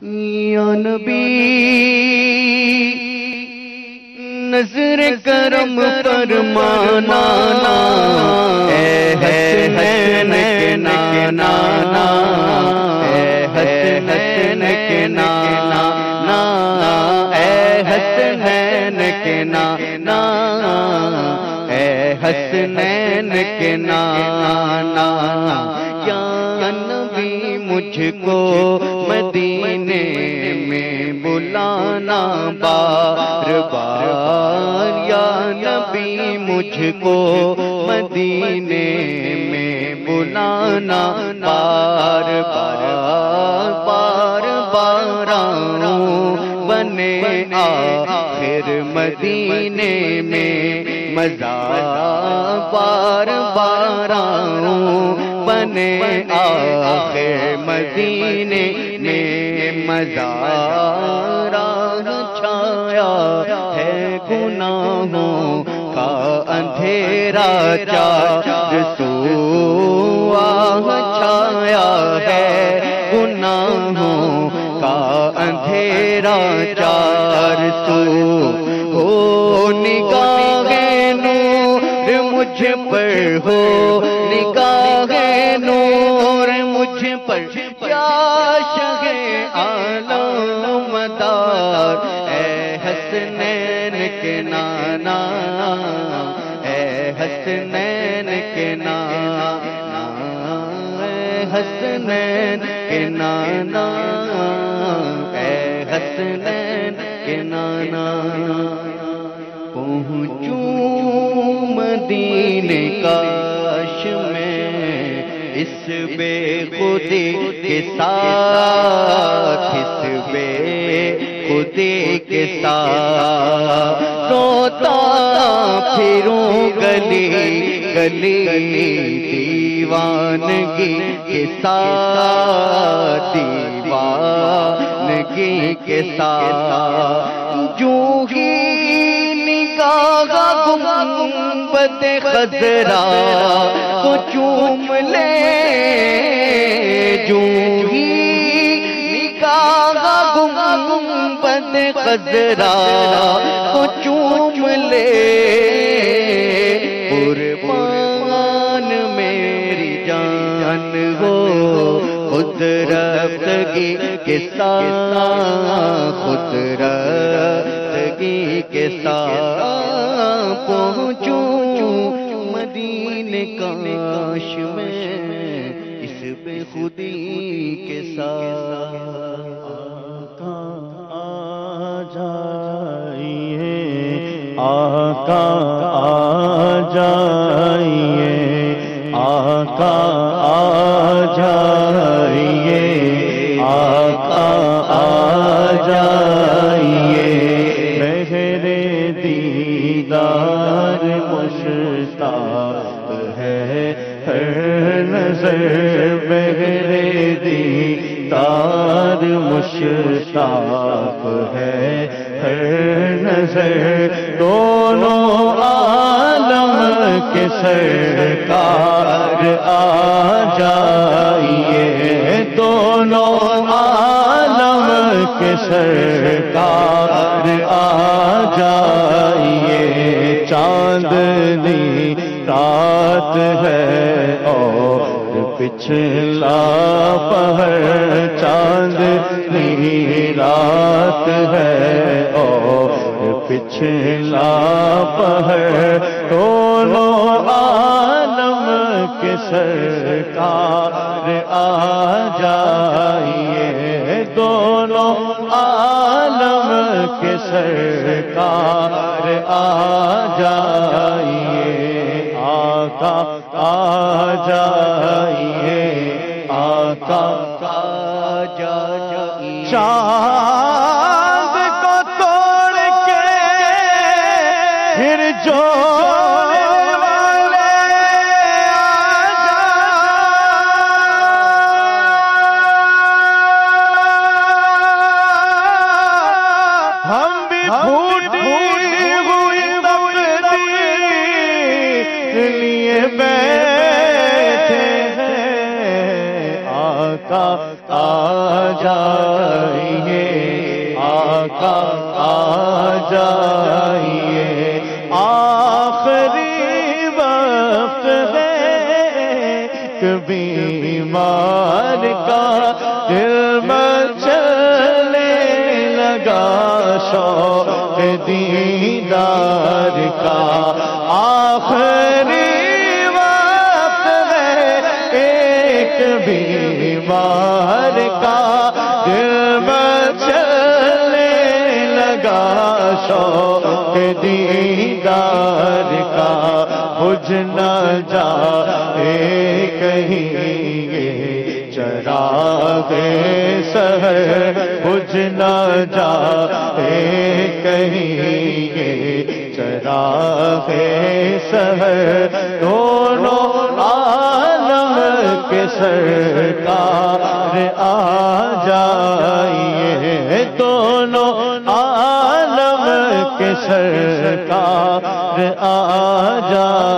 یا نبی نظر کرم فرمانا، اے حسنین کے نانا، اے حسنین کے نانا، اے حسنین کے نانا، اے حسنین کے نانا، یا نبی مجھ کو مدینے میں بلانا بار بار، یا نبی مجھ کو مدینے میں بلانا بار بار، بار بار آؤں بنے آخر مدینے میں مزار، بار بار آؤں بنے آخر مدینے میں مزار، چھایا ہے گناہوں کا اندھیرا چار سو، چھایا ہے گناہوں کا اندھیرا چار سو، ہو نگاہ نور مجھ پر، ہو نگاہ نور مجھ پر، کیا شہ عالم مدار، اے حسنین کے نانا، اے حسنین کے نانا، اے حسنین کے نانا، اے حسنین کے نانا، پہنچوں مدینے کاش میں اس بے خودی کے ساتھ، اس بے خودی کے ساتھ، روتا پھروں گلی گلی دیوانگی کے ساتھ، دیوانگی کے ساتھ، جو ہی نگاہ گنبد خضرا کو چوم لے، جو ہی نگاہ گنبد خضرا کو چوم لے، قربان میری جان ہو خود رفتگی کے ساتھ، خود رفتگی کے ساتھ، پہنچوں مدینے کاش میں اس بے خودی کے ساتھ، آ جائیے آقا، آ جائیے آقا، آ جائیے آقا، آ جائیے، بہر دیدار مشتاق ہے ہر نظر، بہر دیدار مشتاق ہے ہر نظر، دونوں عالم کے سرکار آ جائیے، دونوں عالم کے سرکار آ جائیے، چاندنی رات ہے اور پچھلا پہر، چاندنی رات ہے اور پچھلا پہر، دونوں عالم کے سرکار آ جائیے، دونوں عالم کے سرکار آ جائیے، آقا آ جائیے، آقا آ جائیے، چاند کو توڑ کے پھر جو ہم بھی پھوٹی ہوئی تقدیر لیے بیٹھے ہیں، آقا آ جائیے آقا آ جائیے آخری وقت ہے بیمار کا دل مچلنے لگا شوق دیدار کا آخری وقت ہے ایک بیمار کا دل مچلنے لگا شوق دیدار کا بجھ نہ جائے کہیں گے چراغ سحر بجھ نہ جائے کہیں گے چراغ سحر دونوں عالم کے سرکار آ جائیے دونوں عالم کے سرکار آ جائیے